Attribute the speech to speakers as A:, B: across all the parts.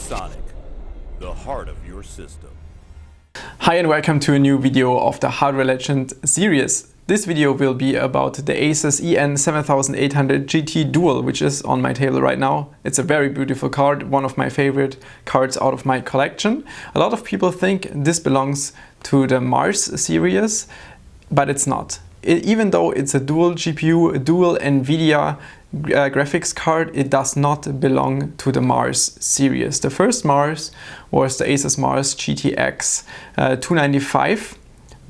A: Sonic, the heart of your system.
B: Hi and welcome to a new video of the Hardware Legend series. This video will be about the ASUS EN7800 GT Dual, which is on my table right now. It's a very beautiful card, one of my favorite cards out of my collection. A lot of people think this belongs to the Mars series, but it's not. Even though it's a dual GPU, a dual NVIDIA graphics card, it does not belong to the Mars series. The first Mars was the ASUS Mars GTX 295,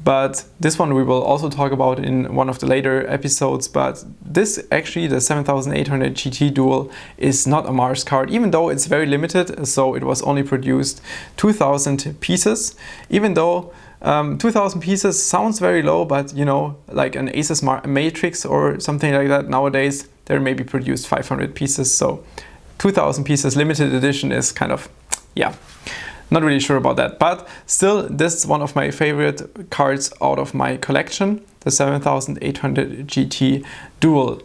B: but this one we will also talk about in one of the later episodes. But this actually, the 7800 GT Dual, is not a Mars card, even though it's very limited. So it was only produced 2000 pieces, even though 2000 pieces sounds very low, but you know, like an ASUS Matrix or something like that nowadays, there may be produced 500 pieces. So 2000 pieces limited edition is kind of, yeah, not really sure about that. But still, this is one of my favorite cards out of my collection, the 7800 GT Dual.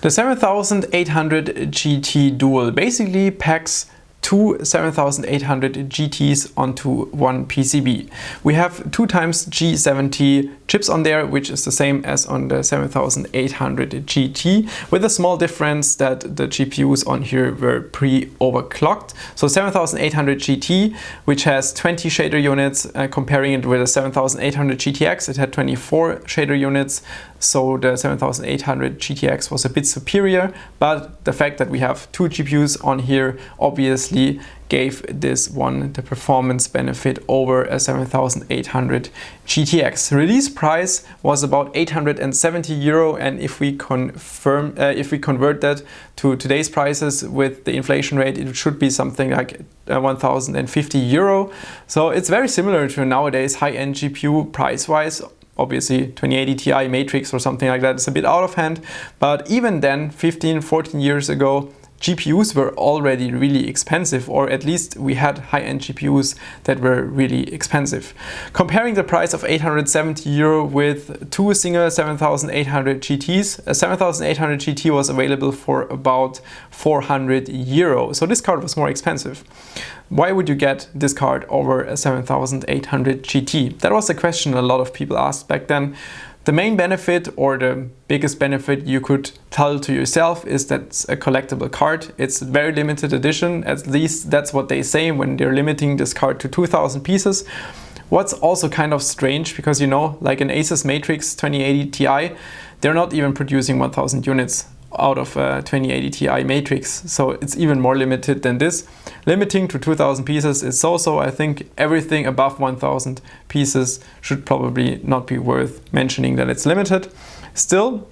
B: The 7800 GT Dual basically packs two 7800 GTs onto one PCB. We have 2 times G70 chips on there, which is the same as on the 7800 GT, with a small difference that the GPUs on here were pre-overclocked. So 7800 GT, which has 20 shader units, comparing it with the 7800 GTX, it had 24 shader units. So the 7800 GTX was a bit superior, but the fact that we have 2 GPUs on here obviously gave this one the performance benefit over a 7800 GTX. Release price was about 870 euro, and if we convert that to today's prices with the inflation rate, it should be something like 1050 euro. So it's very similar to nowadays high-end GPU price-wise. Obviously 2080 Ti Matrix or something like that is a bit out of hand, but even then, 14 years ago, GPUs were already really expensive, or at least we had high-end GPUs that were really expensive. Comparing the price of 870 euro with 2 single 7800 GTs, a 7800 GT was available for about 400 euro. So this card was more expensive. Why would you get this card over a 7800 GT? That was a question a lot of people asked back then. The main benefit, or the biggest benefit you could tell to yourself, is that it's a collectible card. It's very limited edition, at least that's what they say when they're limiting this card to 2000 pieces. What's also kind of strange, because you know, like an ASUS Matrix 2080 Ti, they're not even producing 1000 units out of a 2080 Ti Matrix, so it's even more limited than this. Limiting to 2000 pieces is so. I think everything above 1000 pieces should probably not be worth mentioning that it's limited. Still,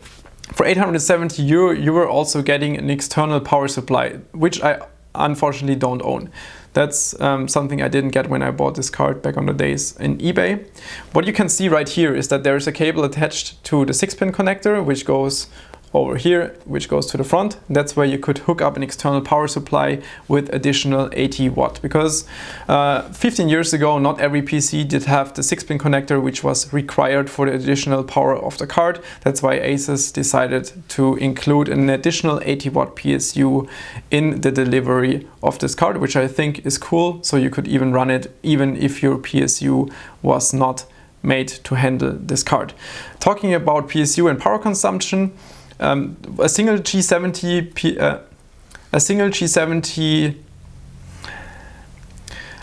B: for 870 euro, you were also getting an external power supply, which I unfortunately don't own. That's something I didn't get when I bought this card back on the days in eBay. What you can see right here is that there is a cable attached to the 6-pin connector, which goes over here, which goes to the front. That's where you could hook up an external power supply with additional 80 watt, because 15 years ago not every PC did have the 6-pin connector, which was required for the additional power of the card. That's why ASUS decided to include an additional 80 watt PSU in the delivery of this card, which I think is cool. So you could even run it even if your PSU was not made to handle this card. Talking about PSU and power consumption, a single G70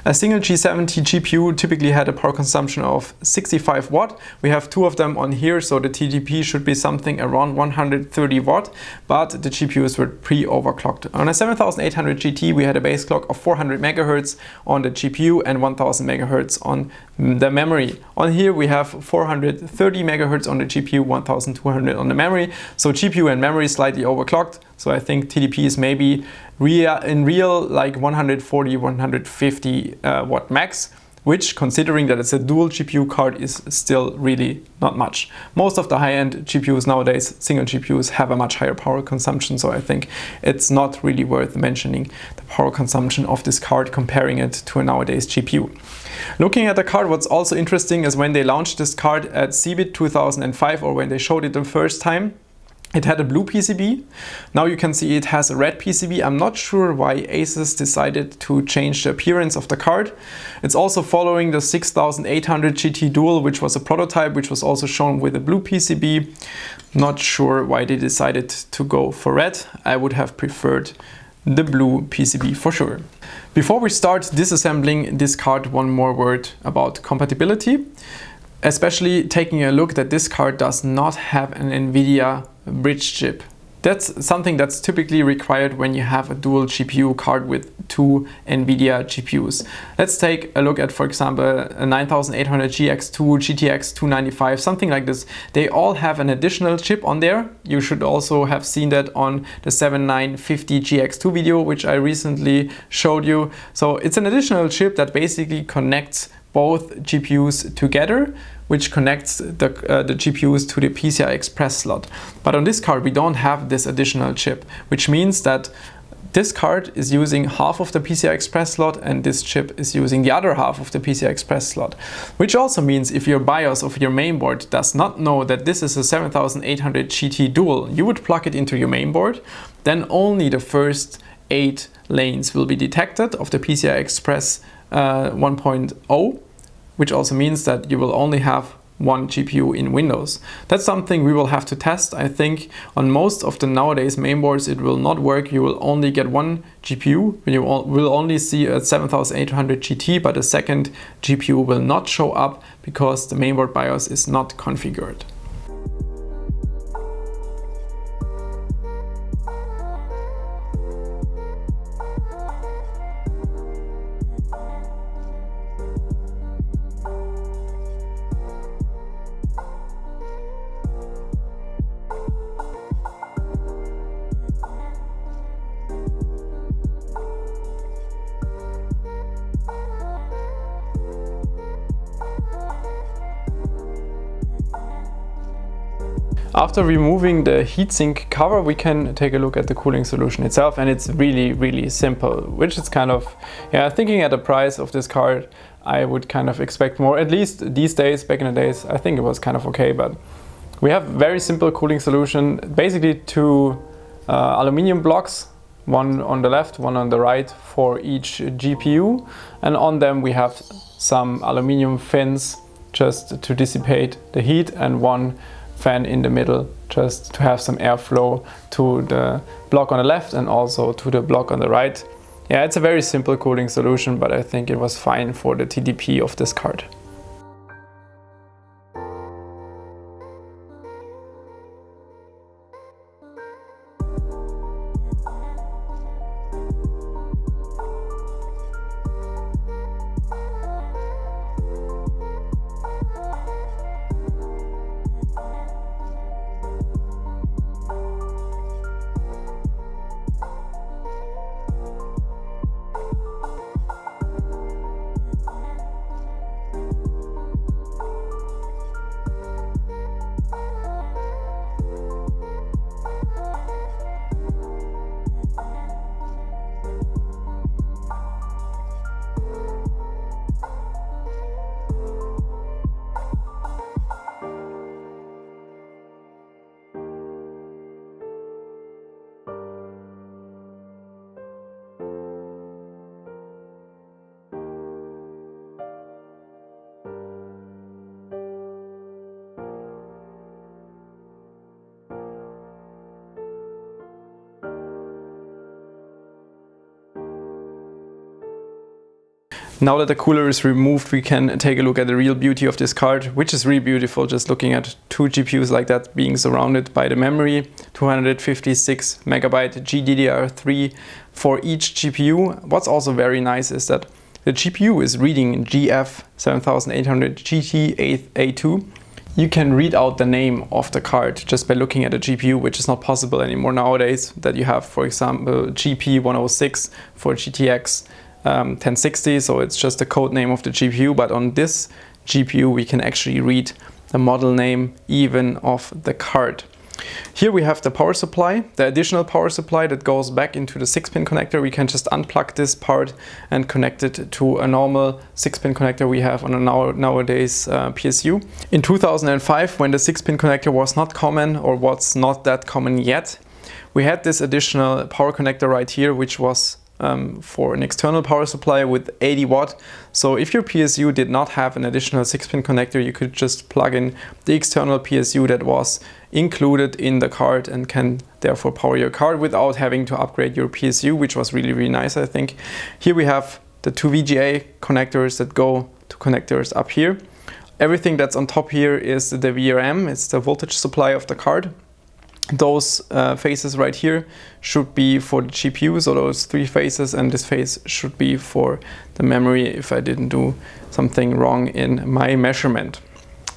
B: GPU typically had a power consumption of 65 watt. We have 2 of them on here, so the TDP should be something around 130 watt, but the GPUs were pre-overclocked. On a 7800 GT, we had a base clock of 400 MHz on the GPU and 1000 MHz on the memory. On here we have 430 MHz on the GPU, 1200 on the memory, so GPU and memory slightly overclocked. So I think TDP is maybe in real like 140, 150 watt max, which, considering that it's a dual GPU card, is still really not much. Most of the high-end GPUs nowadays, single GPUs, have a much higher power consumption, so I think it's not really worth mentioning the power consumption of this card, comparing it to a nowadays GPU. Looking at the card, what's also interesting is when they launched this card at CeBIT 2005, or when they showed it the first time, It had a blue PCB. Now you can see it has a red PCB. I'm not sure why ASUS decided to change the appearance of the card. It's also following the 6800 GT Dual, which was a prototype, which was also shown with a blue PCB. Not sure why they decided to go for red. I would have preferred the blue PCB for sure. Before we start disassembling this card, one more word about compatibility. Especially taking a look that this card does not have an NVIDIA bridge chip. That's something that's typically required when you have a dual GPU card with two NVIDIA GPUs. Let's take a look at, for example, a 9800 GX2, GTX 295, something like this. They all have an additional chip on there. You should also have seen that on the 7950 GX2 video, which I recently showed you. So it's an additional chip that basically connects both GPUs together, which connects the GPUs to the PCI Express slot. But on this card, we don't have this additional chip, which means that this card is using half of the PCI Express slot and this chip is using the other half of the PCI Express slot. Which also means if your BIOS of your mainboard does not know that this is a 7800 GT Dual, you would plug it into your mainboard, then only the first 8 lanes will be detected of the PCI Express 1.0, which also means that you will only have one GPU in Windows. That's something we will have to test. I think on most of the nowadays mainboards it will not work. You will only get one GPU. You will only see a 7800 GT, but a second GPU will not show up because the mainboard BIOS is not configured. After removing the heatsink cover, we can take a look at the cooling solution itself, and it's really simple, which is kind of, yeah, thinking at the price of this card, I would kind of expect more. At least these days, back in the days, I think it was kind of okay, but we have very simple cooling solution, basically two aluminum blocks, one on the left, one on the right for each GPU, and on them we have some aluminum fins just to dissipate the heat, and one fan in the middle just to have some airflow to the block on the left and also to the block on the right. Yeah, it's a very simple cooling solution, but I think it was fine for the TDP of this card. Now that the cooler is removed, we can take a look at the real beauty of this card, which is really beautiful, just looking at two GPUs like that being surrounded by the memory. 256 megabyte GDDR3 for each GPU. What's also very nice is that the GPU is reading GF 7800 GT8A2. You can read out the name of the card just by looking at the GPU, which is not possible anymore nowadays, that you have, for example, GP106 for GTX 1060, so it's just the code name of the GPU, but on this GPU we can actually read the model name even of the card. Here we have the power supply, the additional power supply that goes back into the 6-pin connector. We can just unplug this part and connect it to a normal 6-pin connector we have on a nowadays PSU. In 2005, when the 6-pin connector was not common, or was not that common yet, we had this additional power connector right here, which was for an external power supply with 80 watt. So if your PSU did not have an additional 6-pin connector, you could just plug in the external PSU that was included in the card and can therefore power your card without having to upgrade your PSU, which was really, really nice, I think. Here we have the 2 VGA connectors that go to connectors up here. Everything that's on top here is the VRM, it's the voltage supply of the card. Those phases right here should be for the GPU, so those 3 phases, and this phase should be for the memory if I didn't do something wrong in my measurement.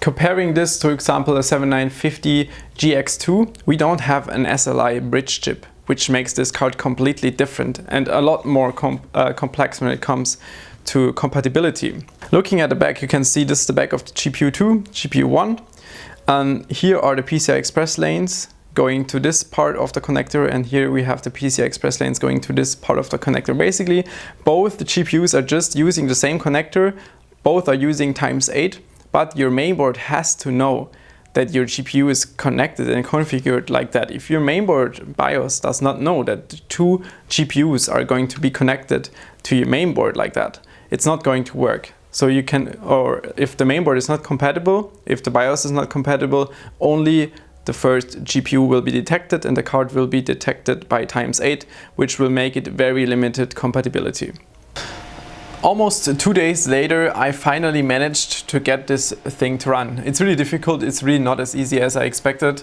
B: Comparing this to example a 7950 GX2, we don't have an SLI bridge chip, which makes this card completely different and a lot more complex when it comes to compatibility. Looking at the back, you can see this is the back of the GPU 2, GPU 1, and here are the PCI Express lanes going to this part of the connector, and here we have the PCI Express lanes going to this part of the connector. Basically, both the GPUs are just using the same connector, both are using ×8, but your mainboard has to know that your GPU is connected and configured like that. If your mainboard BIOS does not know that 2 GPUs are going to be connected to your mainboard like that, it's not going to work. So you can, or if the mainboard is not compatible, if the BIOS is not compatible, only the first GPU will be detected and the card will be detected by ×8, which will make it very limited compatibility. Almost 2 days later, I finally managed to get this thing to run. It's really difficult, it's really not as easy as I expected.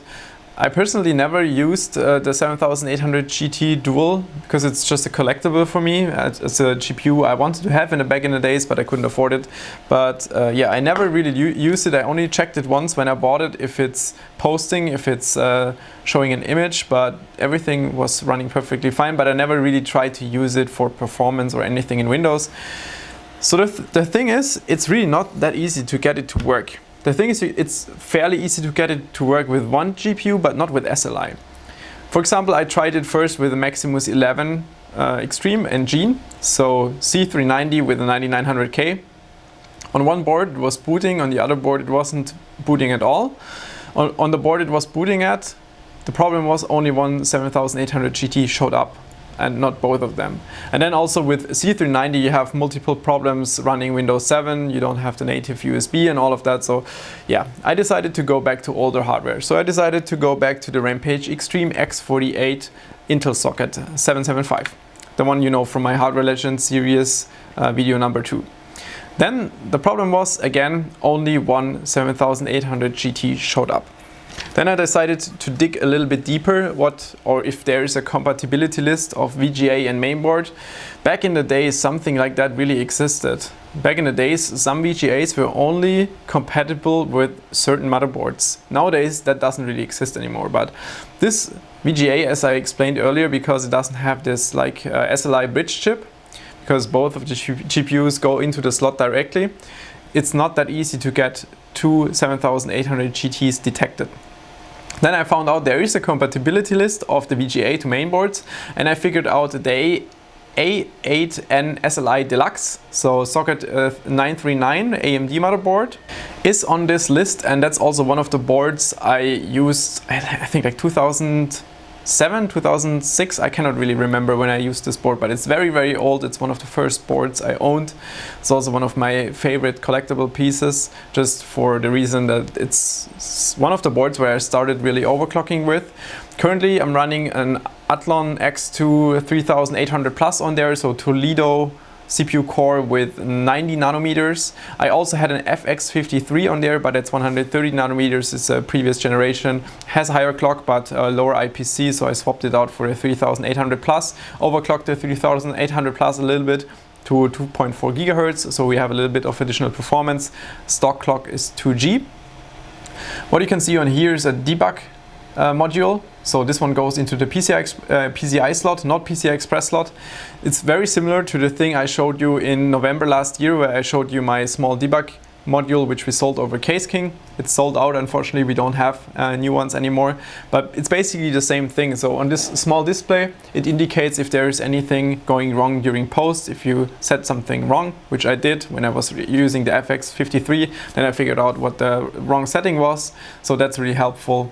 B: I personally never used the 7800 GT Dual because it's just a collectible for me. It's a GPU I wanted to have back in the days, but I couldn't afford it. But yeah, I never really used it. I only checked it once when I bought it, if it's posting, if it's showing an image, but everything was running perfectly fine. But I never really tried to use it for performance or anything in Windows. So the thing is, it's really not that easy to get it to work. The thing is, it's fairly easy to get it to work with one GPU, but not with SLI. For example, I tried it first with the Maximus 11 Extreme Engine, so C390 with a 9900K. On one board it was booting, on the other board it wasn't booting at all. On the board it was booting at, the problem was only one 7800 GT showed up, and not both of them. And then also with C390 you have multiple problems running Windows 7, you don't have the native USB and all of that. So yeah, I decided to go back to older hardware. So I decided to go back to the Rampage Extreme X48 Intel socket 775, the one you know from my Hardware Legend series video number 2. Then the problem was, again, only one 7800 GT showed up. Then I decided to dig a little bit deeper if there is a compatibility list of VGA and mainboard. Back in the days, something like that really existed. Back in the days, some VGAs were only compatible with certain motherboards. Nowadays, that doesn't really exist anymore. But this VGA, as I explained earlier, because it doesn't have this like SLI bridge chip, because both of the GPUs go into the slot directly, it's not that easy to get 2 7800 GTs detected. Then I found out there is a compatibility list of the VGA to mainboards, and I figured out the A8N SLI Deluxe, so socket 939 AMD motherboard, is on this list, and that's also one of the boards I used, I think like 2007, 2006, I cannot really remember when I used this board, but it's very, very old. It's one of the first boards I owned. It's also one of my favorite collectible pieces, just for the reason that it's one of the boards where I started really overclocking with. Currently I'm running an Athlon X2 3800 Plus on there, so Toledo CPU core with 90 nanometers. I also had an FX53 on there, but it's 130 nanometers. It's a previous generation, has higher clock but lower IPC, so I swapped it out for a 3800 Plus. Overclocked the 3800 Plus a little bit to 2.4 gigahertz, so we have a little bit of additional performance. Stock clock is 2G. What you can see on here is a debug module. So this one goes into the PCI slot, not PCI Express slot. It's very similar to the thing I showed you in November last year, where I showed you my small debug module which we sold over Caseking. It's sold out, unfortunately. We don't have new ones anymore, but it's basically the same thing. So on this small display, it indicates if there is anything going wrong during post. If you set something wrong, which I did when I was using the FX53, then I figured out what the wrong setting was. So that's really helpful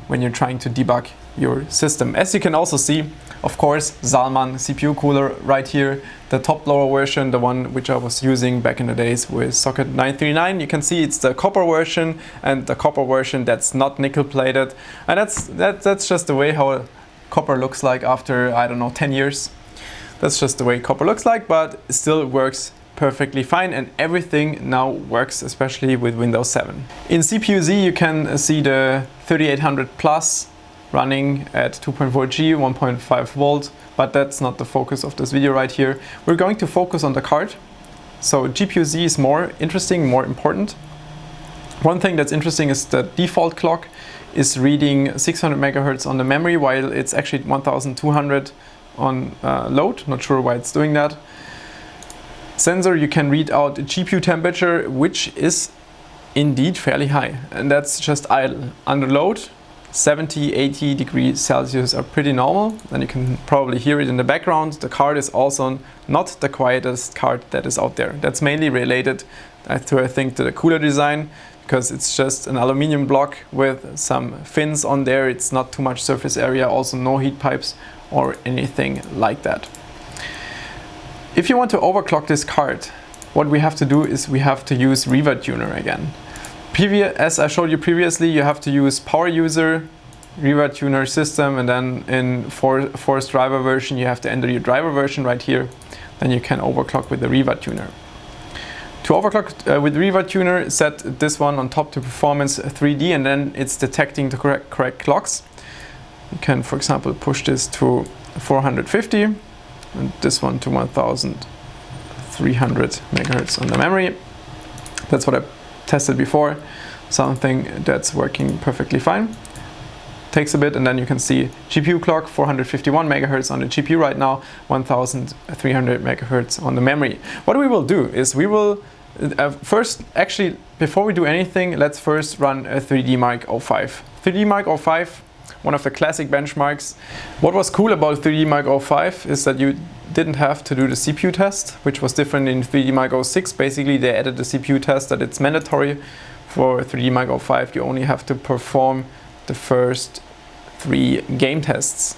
B: when you're trying to debug your system. As you can also see, of course, Zalman CPU cooler right here, the top lower version, the one which I was using back in the days with socket 939. You can see it's the copper version, and the copper version that's not nickel plated, and that's just the way how copper looks like after, I don't know, 10 years. That's just the way copper looks like, but it still works perfectly fine, and everything now works, especially with Windows 7. In CPU-Z you can see the 3800 Plus running at 2.4G, 1.5 volt, but that's not the focus of this video right here. We're going to focus on the card. So GPU-Z is more interesting, more important. One thing that's interesting is the default clock is reading 600 megahertz on the memory, while it's actually 1200 on load. Not sure why it's doing that. Sensor, you can read out GPU temperature, which is indeed fairly high, and that's just idle. Under load, 70, 80 degrees Celsius are pretty normal, and you can probably hear it in the background. The card is also not the quietest card that is out there. That's mainly related to, I think, to the cooler design, because it's just an aluminum block with some fins on there. It's not too much surface area, also no heat pipes or anything like that. If you want to overclock this card, what we have to do is we have to use Riva Tuner again. As I showed you previously, you have to use Power User, Riva Tuner system, and then in forced driver version you have to enter your driver version right here. Then you can overclock with the Riva Tuner. To overclock with Riva Tuner, set this one on top to performance 3D, and then it's detecting the correct clocks. You can, for example, push this to 450 and this one to 1300 megahertz on the memory. That's what I tested before, something that's working perfectly fine. Takes a bit, and then you can see GPU clock 451 megahertz on the GPU right now, 1300 megahertz on the memory. What we will do is we will first, actually before we do anything, let's first run a 3D Mark 05. 3D Mark 05, one of the classic benchmarks. What was cool about 3D Mark 05 is that you didn't have to do the CPU test, which was different in 3D Mark 06. Basically they added the CPU test that it's mandatory. For 3D Mark 05 you only have to perform the first 3 game tests.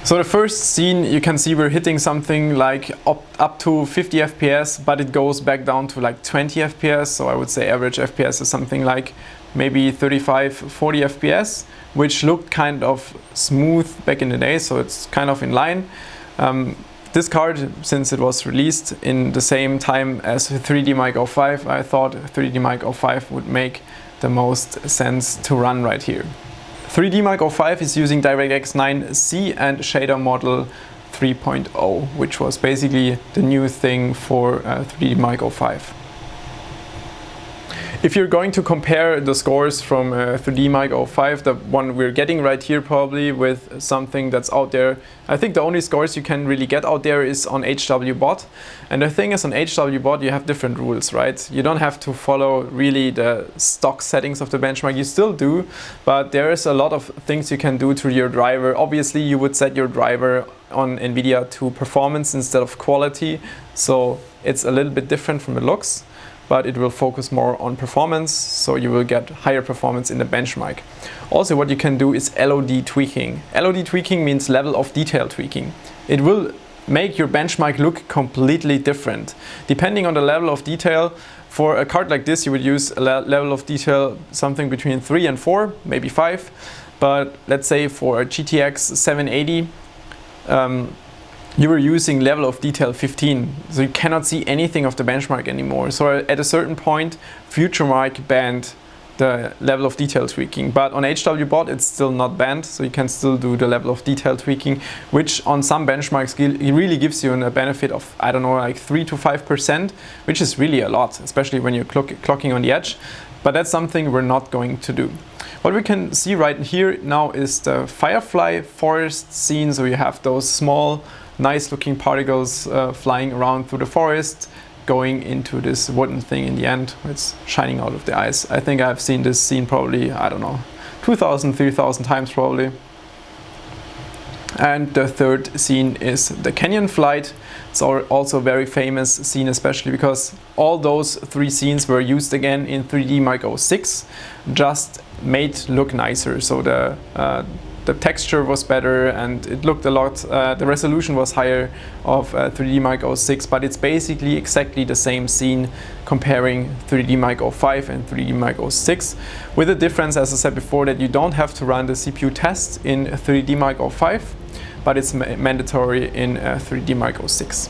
B: So the first scene, you can see we're hitting something like up to 50 FPS, but it goes back down to like 20 FPS. So I would say average FPS is something like maybe 35, 40 FPS, which looked kind of smooth back in the day, so it's kind of in line. This card, since it was released in the same time as 3D Mark 05, I thought 3D Mark 05 would make the most sense to run right here. 3D Mark 05 is using DirectX 9C and shader model 3.0, which was basically the new thing for 3D Mark 05. If you're going to compare the scores from 3D Mark 05, the one we're getting right here probably, with something that's out there, I think the only scores you can really get out there is on HWBot. And the thing is, on HWBot you have different rules, right? You don't have to follow really the stock settings of the benchmark. You still do, but there is a lot of things you can do to your driver. Obviously you would set your driver on NVIDIA to performance instead of quality, so it's a little bit different from the looks, but it will focus more on performance, so you will get higher performance in the benchmark. Also, what you can do is LOD tweaking. LOD tweaking means level of detail tweaking. It will make your benchmark look completely different. Depending on the level of detail, for a card like this you would use a level of detail something between 3 and 4, maybe 5. But let's say for a GTX 780, you were using level of detail 15, so you cannot see anything of the benchmark anymore. So at a certain point, Future Mark banned the level of detail tweaking. But on HWBot it's still not banned, so you can still do the level of detail tweaking, which on some benchmarks it really gives you a benefit of, I don't know, like 3 to 5%, which is really a lot, especially when you're clocking on the edge. But that's something we're not going to do. What we can see right here now is the firefly forest scene. So you have those small, nice looking particles flying around through the forest, going into this wooden thing in the end. It's shining out of the eyes. I think I've seen this scene probably, I don't know, 2,000, 3,000 times probably. And the third scene is the canyon flight. It's also a very famous scene, especially because all those three scenes were used again in 3D Mako 6, just made look nicer. So the texture was better and it looked a lot, the resolution was higher of 3D Mako 6, but it's basically exactly the same scene comparing 3D Mako 5 and 3D Mako 6, with the difference, as I said before, that you don't have to run the CPU test in 3D Mako 5, but it's mandatory in 3D Mako 6.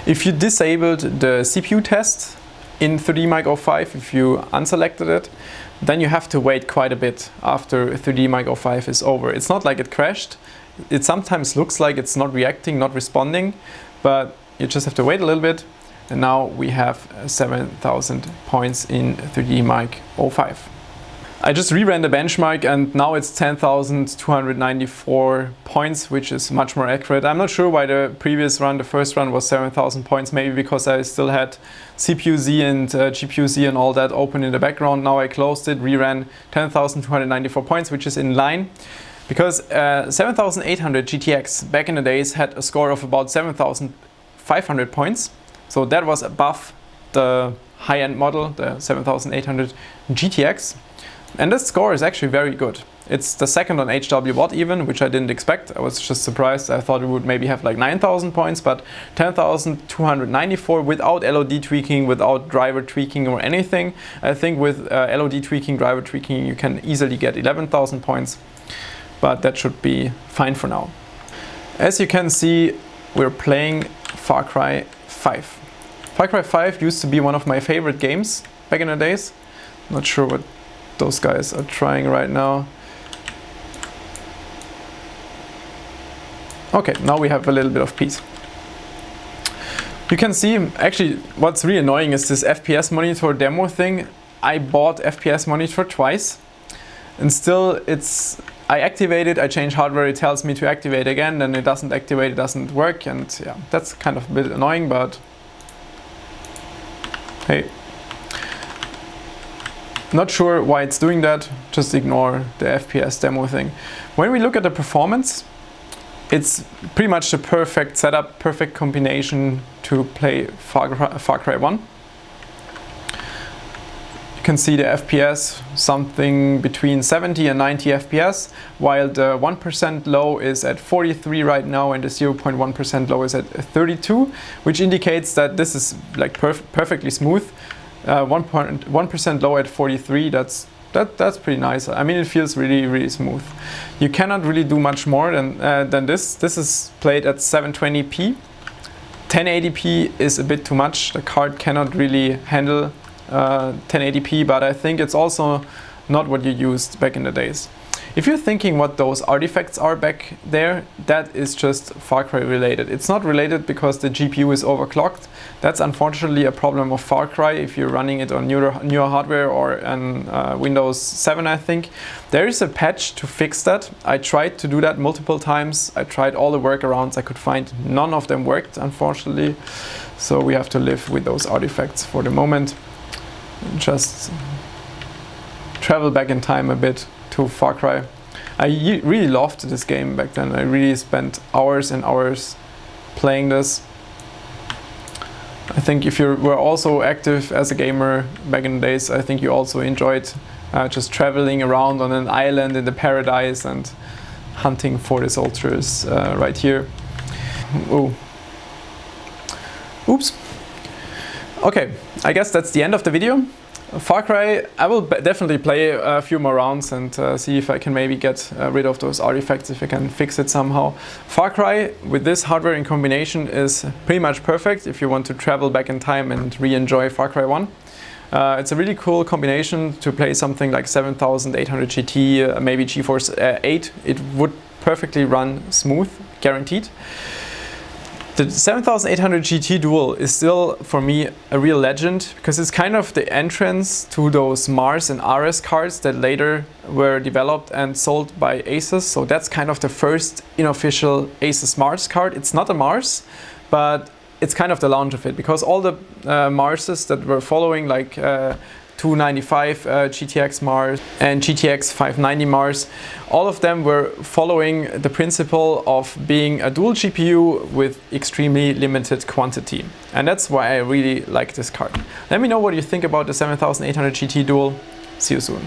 B: If you disabled the CPU test in 3D Mako 5, if you unselected it, then you have to wait quite a bit after 3D Mako 5 is over. It's not like it crashed. It sometimes looks like it's not reacting, not responding, but you just have to wait a little bit. And now we have 7,000 points in 3D Mako 5. I just reran the benchmark and now it's 10,294 points, which is much more accurate. I'm not sure why the previous run, the first run, was 7,000 points. Maybe because I still had CPU-Z and GPU-Z and all that open in the background. Now I closed it, reran 10,294 points, which is in line. Because 7800 GTX back in the days had a score of about 7,500 points. So that was above the high-end model, the 7800 GTX. And this score is actually very good. It's the second on HWBot even, which I didn't expect. I was just surprised. I thought it would maybe have like 9,000 points, but 10,294 without LOD tweaking, without driver tweaking or anything. I think with LOD tweaking, driver tweaking, you can easily get 11,000 points, but that should be fine for now. As you can see, we're playing Far Cry 5. Far Cry 5 used to be one of my favorite games back in the days. Not sure what those guys are trying right now. Okay, now we have a little bit of peace. You can see, actually, what's really annoying is this FPS monitor demo thing. I bought FPS monitor twice, and still I activate it, I change hardware, it tells me to activate again, then it doesn't activate, it doesn't work, and yeah, that's kind of a bit annoying, but hey. Not sure why it's doing that, just ignore the FPS demo thing. When we look at the performance, it's pretty much the perfect setup, perfect combination to play Far Cry 1. You can see the FPS, something between 70 and 90 FPS, while the 1% low is at 43 right now and the 0.1% low is at 32, which indicates that this is like perfectly smooth. 1% low at 43, that's pretty nice. I mean, it feels really smooth. You cannot really do much more than this. This is played at 720p. 1080p is a bit too much. The card cannot really handle 1080p, but I think it's also not what you used back in the days. If you're thinking what those artifacts are back there, that is just Far Cry related. It's not related because the GPU is overclocked. That's unfortunately a problem of Far Cry if you're running it on newer hardware or on Windows 7, I think. There is a patch to fix that. I tried to do that multiple times. I tried all the workarounds I could find. None of them worked, unfortunately. So we have to live with those artifacts for the moment. Just travel back in time a bit to Far Cry. really loved this game back then. I really spent hours and hours playing this. I think if you were also active as a gamer back in the days, I think you also enjoyed just traveling around on an island in the paradise and hunting for the soldiers right here. Oh. Oops. Okay, I guess that's the end of the video. Far Cry, I will definitely play a few more rounds and see if I can maybe get rid of those artifacts, if I can fix it somehow. Far Cry with this hardware in combination is pretty much perfect if you want to travel back in time and re-enjoy Far Cry 1. It's a really cool combination to play something like 7800 GT, maybe GeForce 8. It would perfectly run smooth, guaranteed. The 7800 GT Dual is still, for me, a real legend because it's kind of the entrance to those Mars and RS cards that later were developed and sold by ASUS. So that's kind of the first unofficial ASUS Mars card. It's not a Mars, but it's kind of the launch of it because all the Marses that were following, like 295 GTX Mars and GTX 590 Mars, all of them were following the principle of being a dual GPU with extremely limited quantity. And that's why I really like this card. Let me know what you think about the 7800 GT Dual. See you soon.